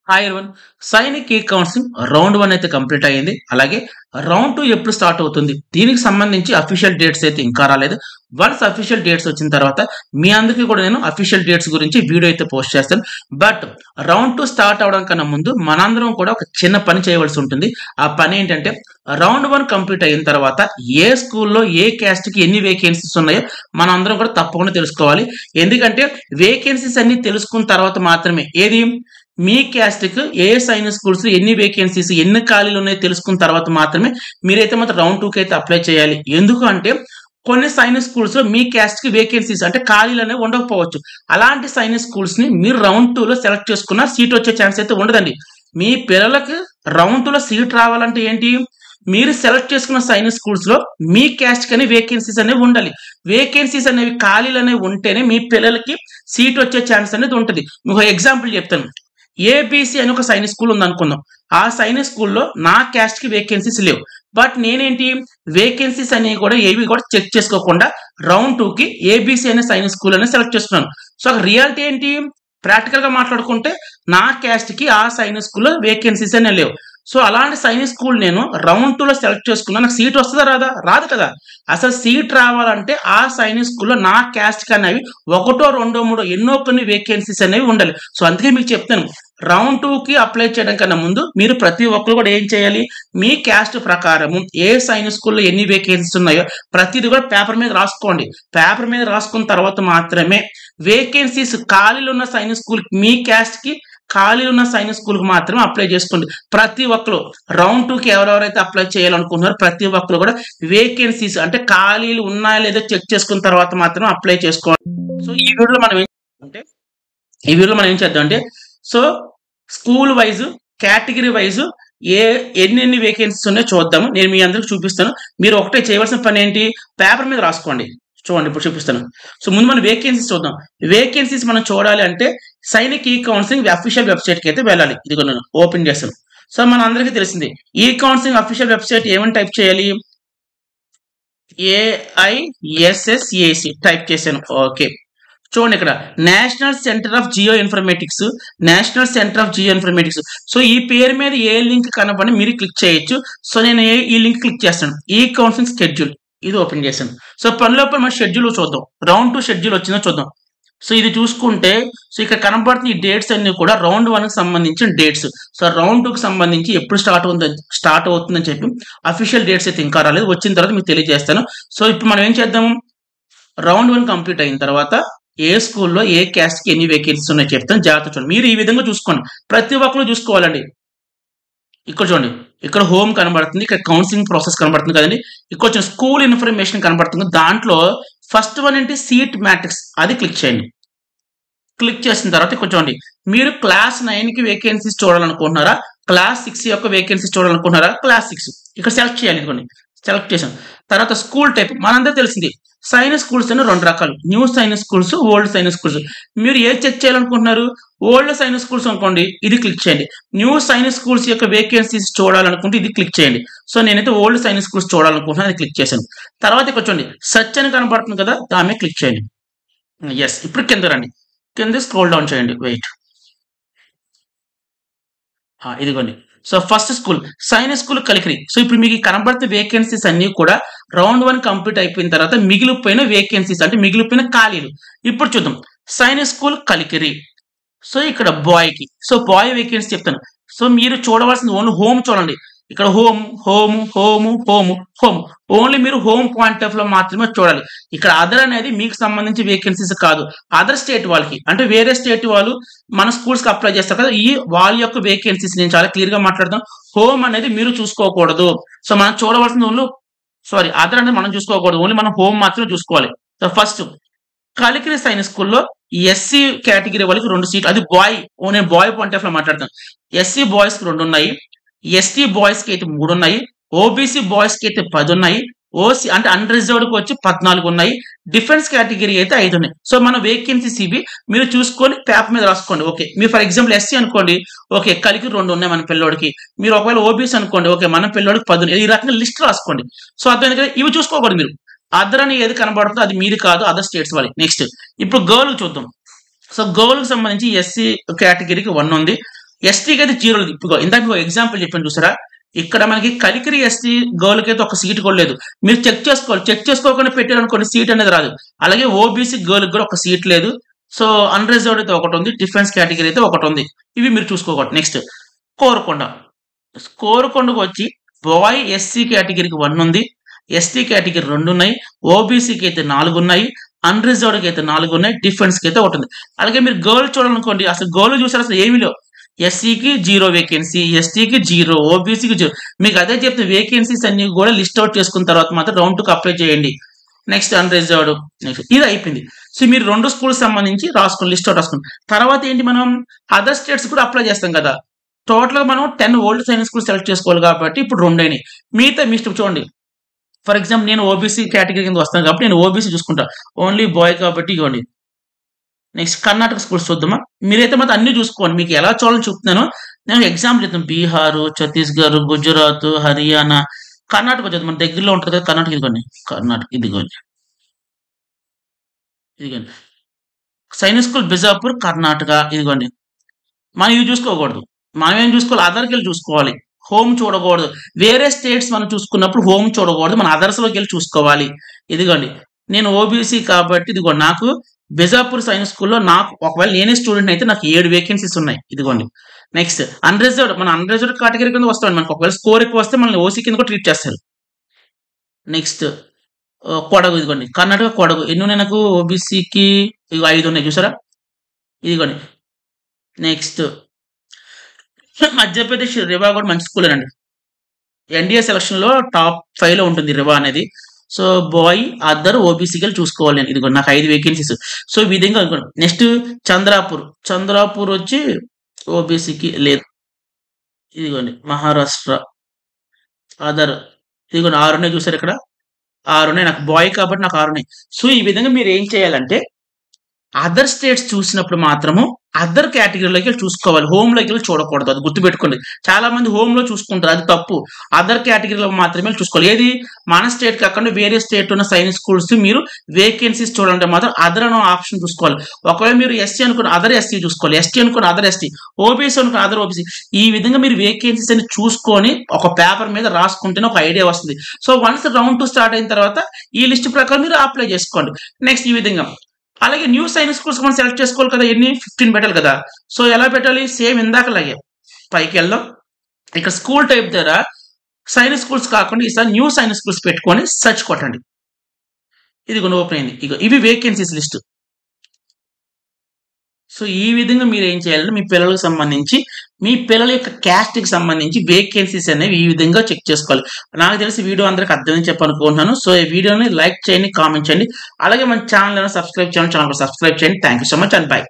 Hi everyone. Sainik ఈ counselling round 1 అయితే complete అయ్యింది. అలాగే రౌండ్ 2 ఎప్పుడు స్టార్ట్ అవుతుంది, దీనికి సంబంధించి అఫీషియల్ డేట్స్ అయితే ఇంకా రాలేదు. వన్స్ అఫీషియల్ డేట్స్ వచ్చిన తర్వాత మీ అందరికీ కూడా నేను అఫీషియల్ డేట్స్ గురించి వీడియో అయితే పోస్ట్ చేస్తాను. బట్ రౌండ్ 2 స్టార్ట్ అవడం కన్నా ముందు మనందరం కూడా ఒక చిన్న పని చేయవలసి ఉంటుంది. ఆ పని ఏంటంటే రౌండ్ 1 కంప్లీట్ అయిన తర్వాత ఏ స్కూల్లో ఏ క్యాస్ట్ కి ఎన్ని వేకెన్సీస్ ఉన్నాయో మనందరం కూడా తప్పకుండా తెలుసుకోవాలి. ఎందుకంటే వేకెన్సీస్ అన్ని తెలుసుకున్న తర్వాత మాత్రమే ఏది మీ క్యాస్ట్ కి ఏ సైనిక్ స్కూల్స్ ఎన్ని వేకెన్సీస్ ఎన్ని ఖాళీలు ఉన్నాయో తెలుసుకున్న తర్వాత మాత్రమే మీరైతే మాత్రం రౌండ్ 2 కి అయితే అప్లై చేయాలి. ఎందుకు అంటే కొన్ని సైనిక్ స్కూల్స్ మీ క్యాస్ట్ కి వేకెన్సీస్ అంటే ఖాళీలు అనేవి ఉండకపోవచ్చు. అలాంటి సైనిక్ స్కూల్స్ ని మీరు రౌండ్ 2 లో సెలెక్ట్ చేసుకున్న సీట్ వచ్చే ఛాన్స్ అయితే ఉండదండి. మీ పిల్లలకి రౌండ్ 2 లో సీట్ రావాలంటే ఏంటి, మీరు సెలెక్ట్ చేసుకున్న సైనిక్ స్కూల్స్ లో మీ క్యాస్ట్ కని వేకెన్సీస్ అనేవి ఉండాలి. వేకెన్సీస్ అనేవి ఖాళీలు అనేవి ఉంటేనే మీ పిల్లలకి సీట్ వచ్చే ఛాన్స్ అనేది ఉంటుంది. మీకు ఎగ్జాంపుల్ చెప్తాను. ఏబిసి అని ఒక సైనిక్ స్కూల్ ఉంది అనుకుందాం. ఆ సైనిక్ స్కూల్లో నా క్యాస్ట్ కి వేకెన్సీస్ లేవు. బట్ నేనేంటి వేకెన్సీస్ అనేవి కూడా ఏవి కూడా చెక్ చేసుకోకుండా రౌండ్ 2 కి ఏబిసి అనే సైనిక్ స్కూల్ అనేది సెలెక్ట్ చేసుకున్నాను. సో రియాలిటీ ఏంటి, ప్రాక్టికల్ గా మాట్లాడుకుంటే నా క్యాస్ట్ కి ఆ సైనిక్ స్కూల్లో వేకెన్సీస్ అనే లేవు. సో అలాంటి సైనిక్ స్కూల్ నేను రౌండ్ 2 లో సెలెక్ట్ చేసుకున్నా, నాకు సీట్ వస్తుందా రాదా? రాదు కదా. అసలు సీట్ రావాలంటే ఆ సైనిక్ స్కూల్లో నా క్యాస్ట్ కి అనేవి ఒకటో రెండో మూడో ఎన్నో కొన్ని వేకెన్సీస్ అనేవి ఉండాలి. సో అందుకే మీకు చెప్తాను, రౌండ్ 2 కి అప్లై చేయడం కన్నా ముందు మీరు ప్రతి ఒక్కరు కూడా ఏం చేయాలి, మీ క్యాస్ట్ ప్రకారము ఏ సైనిక్ స్కూల్లో ఎన్ని వేకెన్సీస్ ఉన్నాయో ప్రతిది కూడా పేపర్ మీద రాసుకోండి. పేపర్ మీద రాసుకున్న తర్వాత మాత్రమే వేకెన్సీస్ ఖాళీలు ఉన్న సైనిక్ స్కూల్ మీ క్యాస్ట్ కి ఖాళీ ఉన్న సైనిక్ స్కూల్ కి మాత్రమే అప్లై చేసుకోండి. ప్రతి ఒక్కరు రౌండ్ 2 కి ఎవరెవరైతే అప్లై చేయాలనుకుంటున్నారో ప్రతి ఒక్కరు కూడా వేకెన్సీస్ అంటే ఖాళీలు ఉన్నాయా లేదో చెక్ చేసుకున్న తర్వాత మాత్రమే అప్లై చేసుకోండి. సో ఈ వీడియోలో మనం ఏం చేద్దాం అంటే so school wise category wise ఎన్ని వేకెన్సీస్ ఉన్నాయో చూద్దాము. నేను మీ అందరికి చూపిస్తాను. మీరు ఒకటే చేయవలసిన పని ఏంటి, పేపర్ మీద రాసుకోండి. చూడండి, ఇప్పుడు చూపిస్తాను. సో ముందు మనం వేకెన్సీస్ చూద్దాం. వేకెన్సీస్ మనం చూడాలి అంటే సైనిక్ ఈ కౌన్సిలింగ్ అఫీషియల్ వెబ్సైట్ కి అయితే వెళ్ళాలి. ఇదిగో నేను ఓపెన్ చేస్తాను. సో మన అందరికీ తెలిసింది, ఈ కౌన్సిలింగ్ అఫీషియల్ వెబ్సైట్ ఏమని టైప్ చేయాలి, AISSAC టైప్ చేశాను. ఓకే, చూడండి ఇక్కడ national centre of Jio informatics, national centre of Jio informatics. So ఈ పేరు మీద ఏ లింక్ కనపడి మీరు క్లిక్ చేయొచ్చు. సో నేను ఈ లింక్ క్లిక్ చేస్తాను. ఈ కౌన్సిలింగ్ షెడ్యూల్ ఇది ఓపెన్ చేశాను. సో పనిలోపల మన షెడ్యూల్ చూద్దాం, రౌండ్ 2 షెడ్యూల్ వచ్చిందో చూద్దాం. సో ఇది చూసుకుంటే సో ఇక్కడ కనపడుతున్న ఈ డేట్స్ అన్ని కూడా రౌండ్ 1 కి సంబంధించిన డేట్స్. సో రౌండ్ 2 కి సంబంధించి ఎప్పుడు స్టార్ట్ అవుతుందని చెప్పి అఫీషియల్ డేట్స్ అయితే ఇంకా రాలేదు. వచ్చిన తర్వాత మీకు తెలియజేస్తాను. సో ఇప్పుడు మనం ఏం చేద్దాము, రౌండ్ 1 కంప్లీట్ అయిన తర్వాత ఏ స్కూల్లో ఏ క్యాస్ట్ కి ఎన్ని వేకెన్సీస్ ఉన్నాయో చెప్తాను. జాగ్రత్త చూడండి, మీరు ఈ విధంగా చూసుకోండి. ప్రతి ఒక్కరు చూసుకోవాలండి. ఇక్కడ చూడండి, ఇక్కడ హోమ్ కనబడుతుంది, ఇక్కడ కౌన్సిలింగ్ ప్రాసెస్ కనబడుతుంది కదండి. ఇక్కడ వచ్చిన స్కూల్ ఇన్ఫర్మేషన్ కనబడుతుంది. దాంట్లో ఫస్ట్ వన్ ఏంటి, సీట్ మ్యాట్రిక్స్, అది క్లిక్ చేయండి. క్లిక్ చేసిన తర్వాత ఇక్కడ చూడండి, మీరు క్లాస్ 9 కి వేకెన్సీస్ చూడాలనుకుంటున్నారా, క్లాస్ 6 యొక్క వేకెన్సీస్ చూడాలనుకుంటున్నారా, క్లాస్ 6 ఇక్కడ సెలెక్ట్ చేయాలి. ఇదిగోండి సెలెక్ట్ చేసాం. తర్వాత స్కూల్ టైప్ మనందరూ తెలిసింది, సైనిక్ స్కూల్స్ అని 2 రకాలు, new Sainik schools, old Sainik schools. మీరు ఏది చెక్ చేయాలనుకుంటున్నారు, ఓల్డ్ సైనిక్ స్కూల్స్ అనుకోండి, ఇది క్లిక్ చేయండి. న్యూ సైనిక్ స్కూల్స్ యొక్క వేకెన్సీస్ చూడాలనుకుంటే ఇది క్లిక్ చేయండి. సో నేనైతే ఓల్డ్ సైనిక్ స్కూల్స్ చూడాలనుకుంటున్నాను, అది క్లిక్ చేశాను. తర్వాత ఇక్కడ చూడండి సెర్చ్ అని కనబడుతుంది కదా, దాని మీద క్లిక్ చేయండి. ఎస్, ఇప్పుడు కింద రండి, కింద స్క్రోల్ డౌన్ చేయండి. వెయిట్, ఇదిగోండి. So first school Sainik school Kalikiri. So ఇప్పుడు మీకు కనబడుతున్న వేకెన్సీస్ అన్ని కూడా రౌండ్ 1 కంప్లీట్ అయిపోయిన తర్వాత మిగిలిపోయిన వేకెన్సీస్ అంటే మిగిలిపోయిన ఖాళీలు. ఇప్పుడు చూద్దాం, సైనిక్ స్కూల్ కలికిరి. సో ఇక్కడ బాయ్ కి, సో బాయ్ వేకెన్సీ చెప్తాను. సో మీరు చూడవలసింది ఓన్లీ హోమ్ చూడండి. ఇక్కడ home home home home home, only మీరు హోమ్ పాయింట్ ఆఫ్ లో మాత్రమే చూడాలి. ఇక్కడ అదర్ అనేది మీకు సంబంధించి వేకెన్సీస్ కాదు, అదర్ స్టేట్ వాళ్ళకి అంటే వేరే స్టేట్ వాళ్ళు మన స్కూల్స్ కి అప్లై చేస్తారు కదా, ఈ వాళ్ళ యొక్క వేకెన్సీస్ నేను చాలా క్లియర్ గా మాట్లాడతాను. హోమ్ అనేది మీరు చూసుకోకూడదు. సో మనం చూడవలసింది ఓన్లీ అదర్ అనేది మనం చూసుకోకూడదు, ఓన్లీ మనం హోమ్ మాత్రమే చూసుకోవాలి. సో ఫస్ట్ కలికిరి సైనిక్ స్కూల్లో ఎస్సీ కేటగిరీ వాళ్ళకి 2 సీట్లు, అది బాయ్, నేను బాయ్ పాయింట్ ఆఫ్ లో మాట్లాడతాను. ఎస్సీ బాయ్స్ కి 2 ఉన్నాయి, ఎస్టీ బాయ్స్ కి అయితే 3 ఉన్నాయి, ఓబీసీ బాయ్స్ కి అయితే 10 ఉన్నాయి, ఓసీ అంటే అన్రిజర్వ్డ్ కి వచ్చి 14 ఉన్నాయి, డిఫెన్స్ కేటగిరీ అయితే 5 ఉన్నాయి. సో మన వేకెన్సీస్ ఇవి మీరు చూసుకొని పేపర్ మీద రాసుకోండి. ఓకే, మీరు ఫర్ ఎగ్జాంపుల్ ఎస్సీ అనుకోండి, ఓకే కలికి 2 ఉన్నాయి మన పిల్లోడికి. మీరు ఒకవేళ ఓబీసీ అనుకోండి, ఓకే మన పిల్లోడికి 10 ఉన్నాయి. ఈ రకంగా లిస్ట్ రాసుకోండి. సో అర్థమైంది కదా, ఇవి చూసుకోకూడదు మీరు. అదర్ అని ఏది కనబడుతుందో అది మీది కాదు, అదర్ స్టేట్స్ వాళ్ళకి. నెక్స్ట్ ఇప్పుడు గర్ల్ చూద్దాం. సో గర్ల్ కి సంబంధించి ఎస్సీ కేటగిరీకి 1 ఉంది, ఎస్టీకి అయితే 0 లేదు. ఇప్పుడు ఇందాక మీకు ఎగ్జాంపుల్ చెప్పాను చూసారా, ఇక్కడ మనకి కలికిరి ఎస్టీ గర్ల్కి అయితే ఒక సీట్ కూడా లేదు. మీరు చెక్ చేసుకోవాలి, చెక్ చేసుకోకుండా పెట్టారనుకోండి సీట్ అనేది రాదు. అలాగే ఓబీసీ గర్ల్కి కూడా ఒక సీట్ లేదు. సో అన్రిజర్వ్డ్ అయితే ఒకటి ఉంది, డిఫెన్స్ కేటగిరీ అయితే ఒకటి ఉంది. ఇవి మీరు చూసుకోకూడదు. నెక్స్ట్ కోరుకొండ. కోరుకొండకు వచ్చి బాయ్ ఎస్సీ కేటగిరీకి 1 ఉంది, ఎస్టీ కేటగిరీ 2 ఉన్నాయి, ఓబీసీకి అయితే 4 ఉన్నాయి, అన్రిజర్వ్డ్కి అయితే 4 ఉన్నాయి, డిఫెన్స్కి అయితే ఒకటి ఉంది. అలాగే మీరు గర్ల్ చూడాలనుకోండి, అసలు గర్ల్ చూసారు అసలు ఏమీ లేవు. ఎస్సీకి 0 వేకెన్సీ, ఎస్టీకి 0, ఓబీసీకి 0. మీకు అదే చెప్తే వేకెన్సీస్ అన్ని కూడా లిస్ట్ అవుట్ చేసుకున్న తర్వాత మాత్రం రౌండ్ 2కి అప్లై చేయండి. నెక్స్ట్ అన్రిజర్వ్డ్, నెక్స్ట్ ఇది అయిపోయింది. సో మీరు 2 స్కూల్స్ సంబంధించి రాసుకుని లిస్ట్ అవుట్ రాసుకుని తర్వాత ఏంటి, మనం అదర్ స్టేట్స్ కూడా అప్లై చేస్తాం కదా. టోటల్గా మనం 10 ఓల్డ్ సైన్స్ స్కూల్ సెలెక్ట్ చేసుకోవాలి కాబట్టి ఇప్పుడు 2 అయినాయి. మిగతా మీ ఇష్టం చూడండి. ఫర్ ఎగ్జాంపుల్ నేను ఓబీసీ కేటగిరీ కింద వస్తాను కాబట్టి నేను ఓబీసీ చూసుకుంటా, ఓన్లీ బాయ్ కాబట్టి ఇవ్వండి. నెక్స్ట్ కర్ణాటక స్కూల్స్ చూద్దామా. మీరైతే మాత్రం అన్ని చూసుకోండి, మీకు ఎలా చూడాలని చెప్తున్నాను. నేను ఎగ్జాంపుల్ చెప్తాను. బీహార్, ఛత్తీస్గఢ్, గుజరాత్, హర్యానా, కర్ణాటక చూద్దాం. మన దగ్గరలో ఉంటుంది కదా కర్ణాటక. ఇదిగోండి కర్ణాటక, ఇదిగోండి సైనిక్ స్కూల్ బిజాపూర్ కర్ణాటక. ఇదిగోండి మనం ఇవి చూసుకోకూడదు, మనం ఏం చూసుకోవాలి, అదర్కి వెళ్ళి చూసుకోవాలి. హోమ్ చూడకూడదు. వేరే స్టేట్స్ మనం చూసుకున్నప్పుడు హోమ్ చూడకూడదు, మన అదర్స్లోకి వెళ్ళి చూసుకోవాలి. ఇదిగోండి నేను ఓబీసీ కాబట్టి ఇదిగోండి నాకు బిజాపూర్ సైన్స్ స్కూల్లో నాకు ఒకవేళ నేనే స్టూడెంట్ అయితే నాకు 7 వేకెన్సీస్ ఉన్నాయి. ఇదిగోండి నెక్స్ట్ అన్రిజర్వ్డ్, మన అన్రిజర్వ్డ్ కేటగిరీ కింద వస్తాం. మనకు ఒకవేళ స్కోర్ ఎక్కువ వస్తే మనల్ని ఓసీ కింద కూడా ట్రీట్ చేస్తారు. నెక్స్ట్ కొడగు. ఇదిగోండి కర్ణాటక కొడగు. ఎన్ని ఉన్నాయి నాకు ఓబీసీకి 5 ఉన్నాయి చూసారా. ఇదిగోండి నెక్స్ట్ మధ్యప్రదేశ్ రివా కూడా మంచి స్కూల్ అండి. ఎన్డీఏ సెలక్షన్ లో టాప్ 5లో ఉంటుంది రివా అనేది. సో బాయ్ అదర్ ఓబీసీకి వెళ్ళి చూసుకోవాలి నేను. ఇదిగోండి నాకు 5 వేకెన్సీస్. సో ఈ విధంగా అనుకోండి. నెక్స్ట్ చంద్రాపూర్ వచ్చి ఓబీసీకి లేదు. ఇదిగోండి మహారాష్ట్ర అదర్. ఇదిగోండి 6 ఉన్నాయి చూసారు ఇక్కడ, 6 ఉన్నాయి. నాకు బాయ్ కాబట్టి నాకు 6 ఉన్నాయి. సో ఈ విధంగా మీరు ఏం చేయాలంటే అదర్ స్టేట్స్ చూసినప్పుడు మాత్రము అదర్ కేటగిరీలోకి వెళ్ళి చూసుకోవాలి, హోమ్ లోకి వెళ్ళి చూడకూడదు. అది గుర్తుపెట్టుకోండి. చాలా మంది హోమ్ లో చూసుకుంటారు, అది తప్పు. అదర్ కేటగిరీలో మాత్రమే చూసుకోవాలి. ఏది మన స్టేట్ కాకుండా వేరే స్టేట్ ఉన్న సైన్స్ స్కూల్స్ మీరు వేకెన్సీస్ చూడాలంటే మాత్రం అదర్ అనే ఆప్షన్ చూసుకోవాలి. ఒకవేళ మీరు ఎస్సీ అనుకున్న అదర్ ఎస్సీ చూసుకోవాలి, ఎస్టీ అనుకున్న అదర్ ఎస్టీ, ఓబీసీ అనుకున్న అదర్ ఓబీసీ. ఈ విధంగా మీరు వేకెన్సీస్ అని చూసుకొని ఒక పేపర్ మీద రాసుకుంటేనే ఒక ఐడియా వస్తుంది. సో వన్స్ రౌండ్ 2 స్టార్ట్ అయిన తర్వాత ఈ లిస్ట్ ప్రకారం మీరు అప్లై చేసుకోండి. నెక్స్ట్ ఈ విధంగా. అలాగే న్యూ సైన్స్ స్కూల్స్ మనం సెలెక్ట్ చేసుకోవాలి కదా, ఎన్ని 15 పెట్టాలి కదా. సో ఎలా పెట్టాలి, సేమ్ ఇందాకలాగే పైకి వెళ్దాం. ఇక్కడ స్కూల్ టైప్ దగ్గర సైన్స్ స్కూల్స్ కాకుండా ఈసారి న్యూ సైన్స్ స్కూల్స్ పెట్టుకొని సెర్చ్ కొట్టండి. ఇది కొన్ని ఓపెన్ అయింది. ఇవి వేకెన్సీస్ లిస్ట్. సో ఈ విధంగా మీరు ఏం చేయాలంటే మీ పిల్లలకు సంబంధించి మీ పిల్లల యొక్క క్యాస్ట్కి సంబంధించి వేకెన్సీస్ అనేవి ఈ విధంగా చెక్ చేసుకోవాలి. నాకు తెలిసి వీడియో అందరికి అర్థమని చెప్పనుకుంటున్నాను. సో ఈ వీడియోని లైక్ చేయండి, కామెంట్ చేయండి. అలాగే మన ఛానల్ సబ్స్క్రైబ్ చేయండి, ఛానల్ సబ్స్క్రైబ్ చేయండి. Thank you so much and by.